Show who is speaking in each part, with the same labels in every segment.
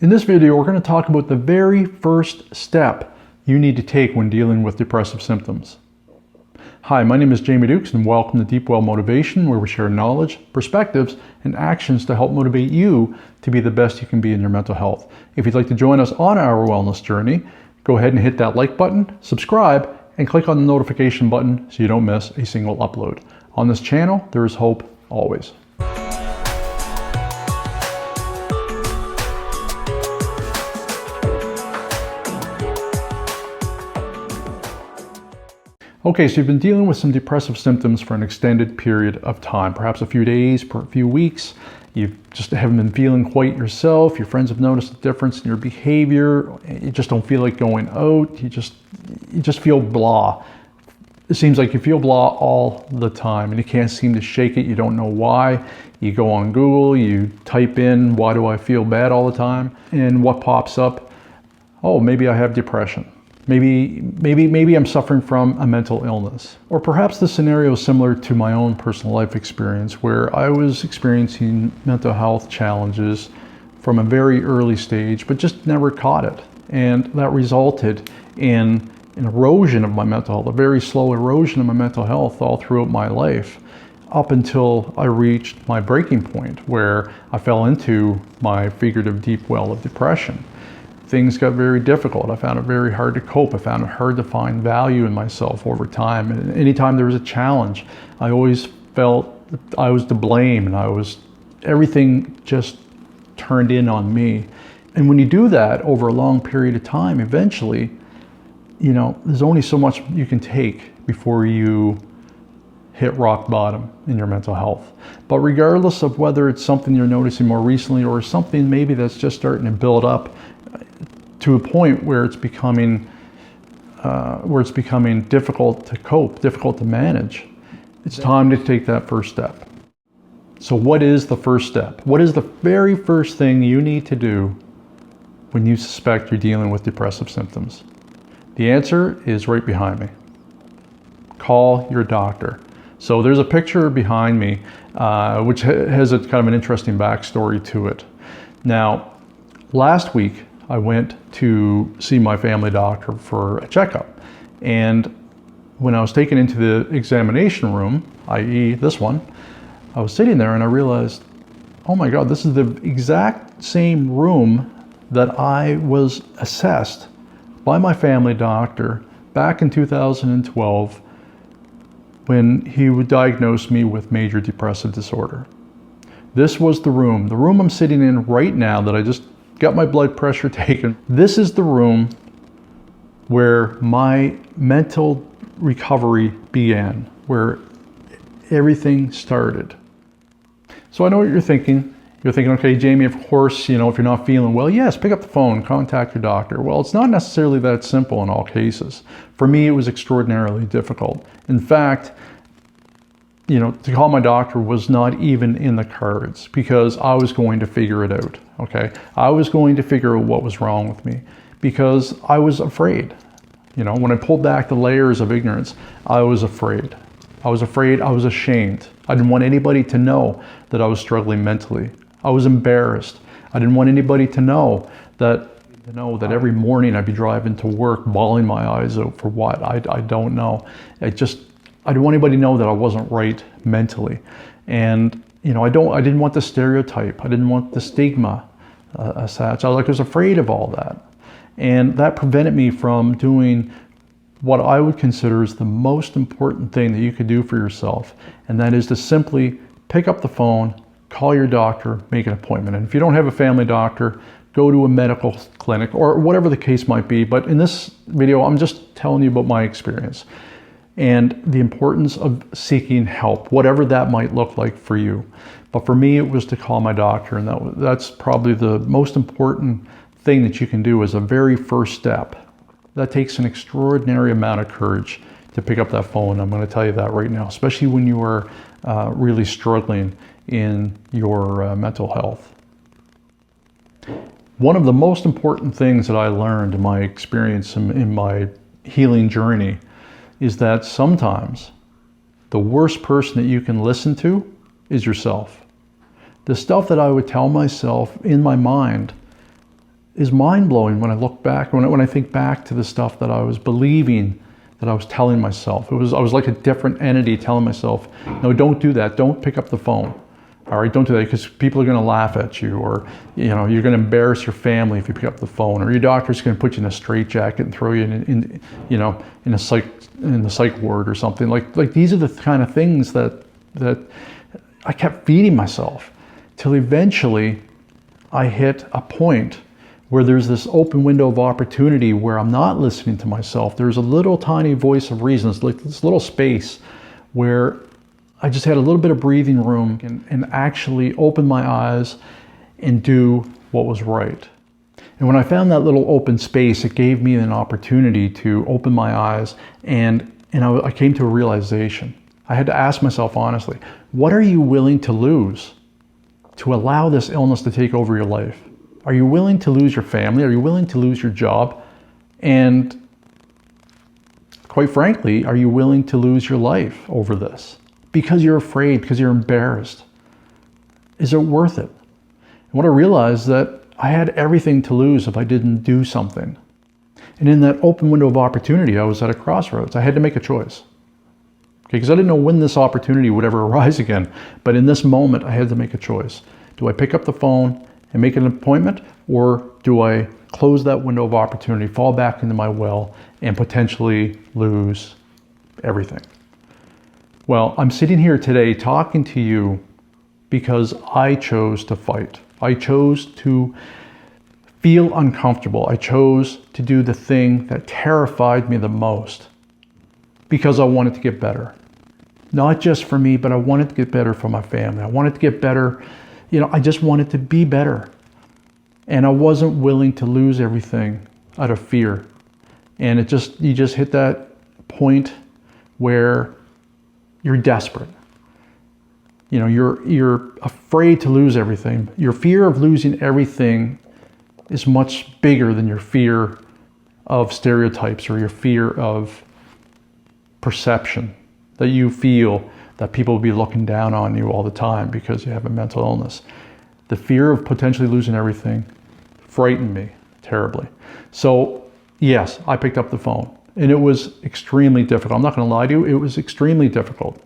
Speaker 1: In this video, we're going to talk about the very first step you need to take when dealing with depressive symptoms. Hi, my name is Jamie Dukes and welcome to Deep Well Motivation, where we share knowledge, perspectives, and actions to help motivate you to be the best you can be in your mental health. If you'd like to join us on our wellness journey, go ahead and hit that like button, subscribe, and click on the notification button so you don't miss a single upload. On this channel, there is hope always. Okay, so you've been dealing with some depressive symptoms for an extended period of time, perhaps a few days, a few weeks. You just haven't been feeling quite yourself. Your friends have noticed a difference in your behavior. You just don't feel like going out. You just feel blah. It seems like you feel blah all the time and you can't seem to shake it. You don't know why. You go on Google, you type in, why do I feel bad all the time? And what pops up? Oh, maybe I have depression. Maybe I'm suffering from a mental illness. Or perhaps the scenario is similar to my own personal life experience, where I was experiencing mental health challenges from a very early stage, but just never caught it. And that resulted in an erosion of my mental health, a very slow erosion of my mental health all throughout my life, up until I reached my breaking point, where I fell into my figurative deep well of depression. Things got very difficult. I found it very hard to cope. I found it hard to find value in myself over time. And anytime there was a challenge, I always felt that I was to blame, and everything just turned in on me. And when you do that over a long period of time, eventually, there's only so much you can take before you hit rock bottom in your mental health. But regardless of whether it's something you're noticing more recently or something maybe that's just starting to build up to a point where it's becoming difficult to cope, difficult to manage, it's time to take that first step. So what is the first step? What is the very first thing you need to do when you suspect you're dealing with depressive symptoms? The answer is right behind me. Call your doctor. So there's a picture behind me, which has a kind of an interesting backstory to it. Now, last week, I went to see my family doctor for a checkup. And when I was taken into the examination room, i.e. this one, I was sitting there and I realized, oh my God, this is the exact same room that I was assessed by my family doctor back in 2012 when he would diagnose me with major depressive disorder. This was the room I'm sitting in right now that I just got my blood pressure taken. This is the room where my mental recovery began, where everything started. So I know what you're thinking. You're thinking, okay, Jamie, of course, if you're not feeling well, yes, pick up the phone, contact your doctor. Well, it's not necessarily that simple in all cases. For me, it was extraordinarily difficult. In fact, to call my doctor was not even in the cards because I was going to figure it out, okay? I was going to figure out what was wrong with me because I was afraid. When I pulled back the layers of ignorance, I was afraid. I was afraid, I was ashamed. I didn't want anybody to know that I was struggling mentally. I was embarrassed. I didn't want anybody to know that every morning I'd be driving to work bawling my eyes out for what? I don't know. I didn't want anybody to know that I wasn't right mentally. And, I didn't want the stereotype. I didn't want the stigma as such. I was afraid of all that. And that prevented me from doing what I would consider is the most important thing that you could do for yourself. And that is to simply pick up the phone, call your doctor, make an appointment. And if you don't have a family doctor, go to a medical clinic or whatever the case might be. But in this video, I'm just telling you about my experience and the importance of seeking help, whatever that might look like for you. But for me, it was to call my doctor, and that's probably the most important thing that you can do as a very first step. That takes an extraordinary amount of courage to pick up that phone. I'm going to tell you that right now, especially when you are really struggling in your mental health. One of the most important things that I learned in my experience in my healing journey is that sometimes the worst person that you can listen to is yourself. The stuff that I would tell myself in my mind is mind-blowing when I look back, when I think back to the stuff that I was believing, that I was telling myself. I was like a different entity telling myself, no, don't do that. Don't pick up the phone. All right, don't do that because people are going to laugh at you, or you're going to embarrass your family if you pick up the phone, or your doctor's going to put you in a straitjacket and throw you in the psych ward or something. Like these are the kind of things that I kept feeding myself till eventually I hit a point where there's this open window of opportunity where I'm not listening to myself. There's a little tiny voice of reason, it's like this little space where I just had a little bit of breathing room and actually open my eyes and do what was right. And when I found that little open space, it gave me an opportunity to open my eyes, and I came to a realization. I had to ask myself honestly, what are you willing to lose to allow this illness to take over your life? Are you willing to lose your family? Are you willing to lose your job? And quite frankly, are you willing to lose your life over this? Because you're afraid, because you're embarrassed. Is it worth it? And what I realized that I had everything to lose if I didn't do something. And in that open window of opportunity, I was at a crossroads. I had to make a choice. Okay, because I didn't know when this opportunity would ever arise again. But in this moment, I had to make a choice. Do I pick up the phone and make an appointment, or do I close that window of opportunity, fall back into my well, and potentially lose everything? Well, I'm sitting here today talking to you because I chose to fight. I chose to feel uncomfortable. I chose to do the thing that terrified me the most because I wanted to get better. Not just for me, but I wanted to get better for my family. I wanted to get better. I just wanted to be better. And I wasn't willing to lose everything out of fear. And you just hit that point where you're desperate. You're afraid to lose everything. Your fear of losing everything is much bigger than your fear of stereotypes or your fear of perception, that you feel that people will be looking down on you all the time because you have a mental illness. The fear of potentially losing everything frightened me terribly. So yes, I picked up the phone. And it was extremely difficult. I'm not going to lie to you, it was extremely difficult.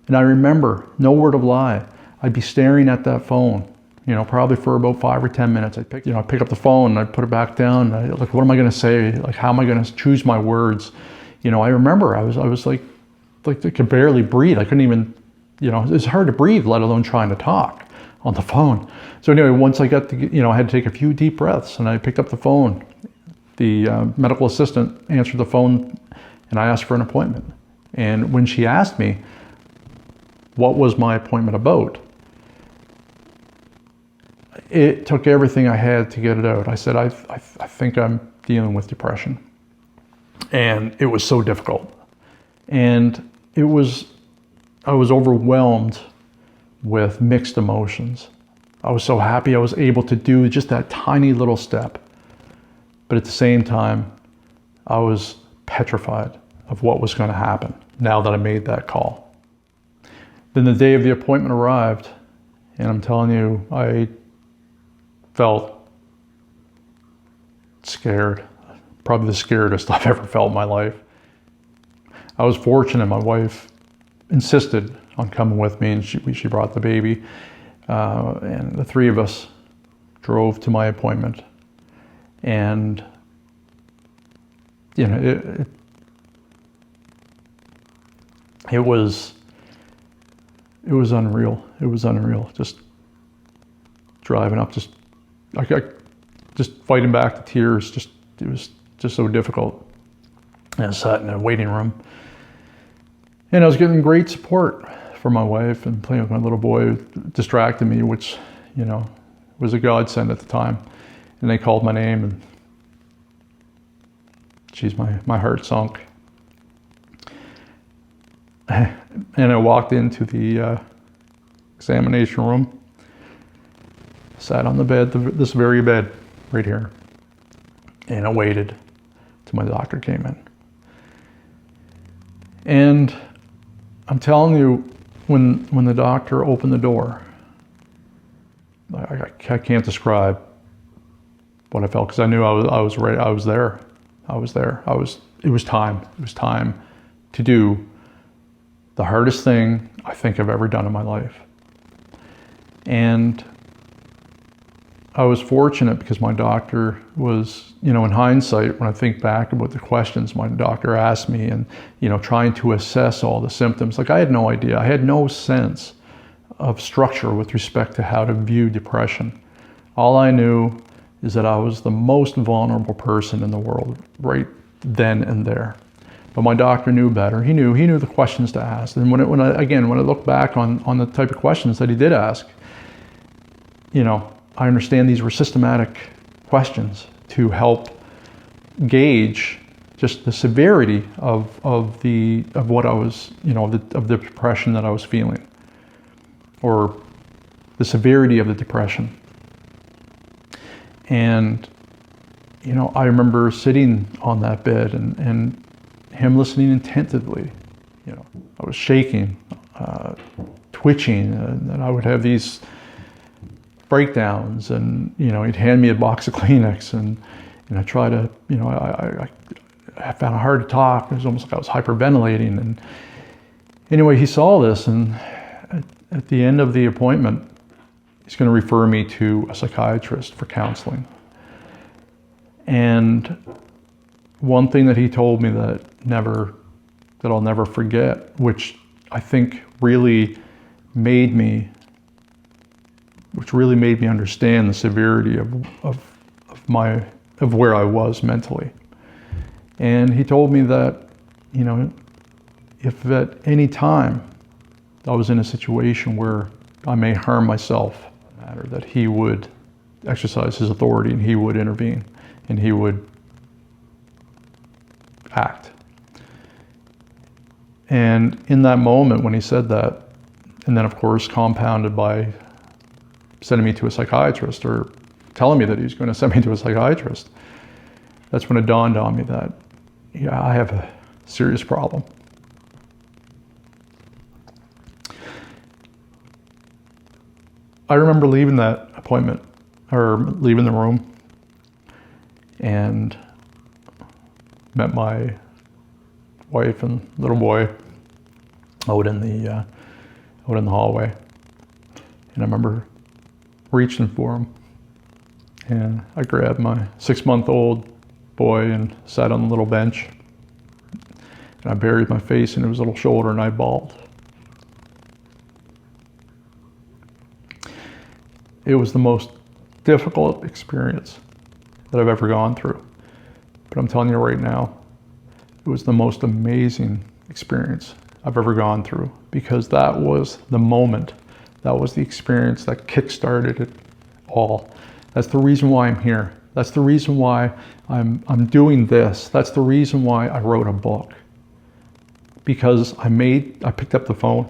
Speaker 1: And I remember, no word of lie, I'd be staring at that phone, probably for about 5 or 10 minutes. I'd pick up the phone and I'd put it back down. What am I going to say? Like, how am I going to choose my words? I remember I was like I could barely breathe. I couldn't even, it's hard to breathe, let alone trying to talk on the phone. So anyway, once I got to, I had to take a few deep breaths, and I picked up the phone. The medical assistant answered the phone, and I asked for an appointment. And when she asked me what was my appointment about, it took everything I had to get it out. I said, I think I'm dealing with depression. And it was so difficult. And I was overwhelmed with mixed emotions. I was so happy I was able to do just that tiny little step. But at the same time, I was petrified of what was going to happen now that I made that call. Then the day of the appointment arrived, and I'm telling you, I felt scared. Probably the scariest I've ever felt in my life. I was fortunate. My wife insisted on coming with me, and she brought the baby. And the three of us drove to my appointment. And it was unreal. It was unreal. Just driving up, just fighting back the tears. It was just so difficult. And I sat in a waiting room, and I was getting great support from my wife, and playing with my little boy distracted me, which was a godsend at the time. And they called my name, and geez, my heart sunk. And I walked into the examination room, sat on the bed, this very bed right here, and I waited till my doctor came in. And I'm telling you, when the doctor opened the door, I can't describe what I felt, because I knew I was ready. I was there. It was time. It was time to do the hardest thing I think I've ever done in my life. And I was fortunate because my doctor was, in hindsight, when I think back about the questions my doctor asked me and, trying to assess all the symptoms, like I had no idea. I had no sense of structure with respect to how to view depression. All I knew is that I was the most vulnerable person in the world right then and there. But my doctor knew better. He knew the questions to ask. And when I look back on the type of questions that he did ask, I understand these were systematic questions to help gauge just the severity of what I was, of the depression that I was feeling, or the severity of the depression. And, I remember sitting on that bed and him listening attentively. I was shaking, twitching, and I would have these breakdowns, and he'd hand me a box of Kleenex, and I try to, I found it hard to talk. It was almost like I was hyperventilating. And anyway, he saw this, and at the end of the appointment, he's going to refer me to a psychiatrist for counseling. And one thing that he told me that I'll never forget, which I think really made me understand the severity of where I was mentally. And he told me that, if at any time I was in a situation where I may harm myself, that he would exercise his authority and he would intervene and he would act. And in that moment when he said that, and then of course compounded by sending me to a psychiatrist, or telling me that he was going to send me to a psychiatrist, that's when it dawned on me that, I have a serious problem. I remember leaving that appointment, or leaving the room, and met my wife and little boy out in the hallway. And I remember reaching for him, and I grabbed my 6-month-old boy and sat on the little bench, and I buried my face in his little shoulder and I bawled. It was the most difficult experience that I've ever gone through, but I'm telling you right now, it was the most amazing experience I've ever gone through, because that was the moment, that was the experience that kick-started it all. That's the reason why I'm here. That's the reason why I'm doing this. That's the reason why I wrote a book. Because I picked up the phone.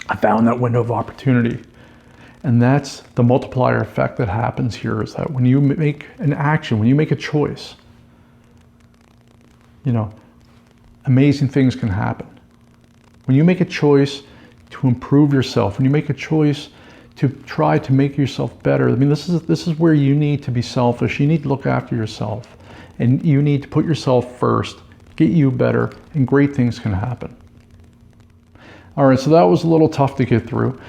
Speaker 1: I found that window of opportunity. And that's the multiplier effect that happens here, is that when you make an action, when you make a choice, amazing things can happen. When you make a choice to improve yourself, when you make a choice to try to make yourself better, this is where you need to be selfish. You need to look after yourself, and you need to put yourself first, get you better, and great things can happen. All right, so that was a little tough to get through,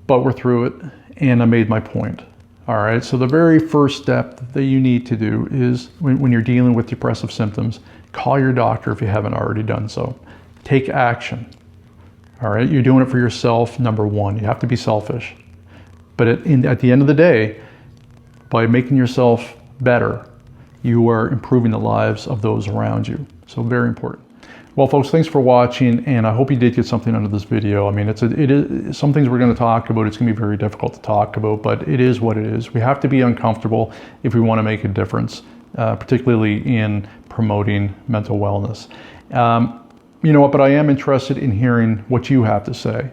Speaker 1: but we're through it, and I made my point. All right, so the very first step that you need to do is, when you're dealing with depressive symptoms, call your doctor if you haven't already done so. Take action. All right, you're doing it for yourself, number one. You have to be selfish. But at the end of the day, by making yourself better, you are improving the lives of those around you. So very important. Well, folks, thanks for watching, and I hope you did get something out of this video. It is some things we're going to talk about. It's going to be very difficult to talk about, but it is what it is. We have to be uncomfortable if we want to make a difference, particularly in promoting mental wellness. You know what, but I am interested in hearing what you have to say.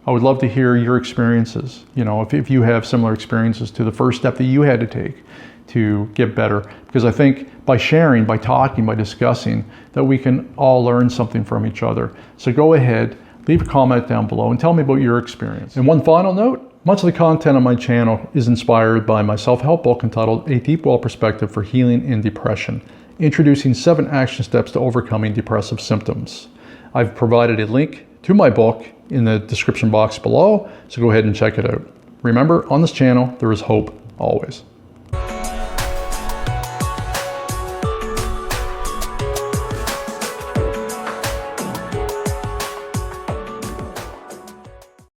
Speaker 1: I would love to hear your experiences. If you have similar experiences to the first step that you had to take to get better, because I think by sharing, by talking, by discussing, that we can all learn something from each other. So go ahead, leave a comment down below and tell me about your experience. And one final note, Much of the content on my channel is inspired by my self-help book entitled A Deep Well Perspective for Healing in Depression, introducing 7 action steps to overcoming depressive symptoms. I've provided a link to my book in the description box below, so go ahead and check it out. Remember, on this channel, there is hope always.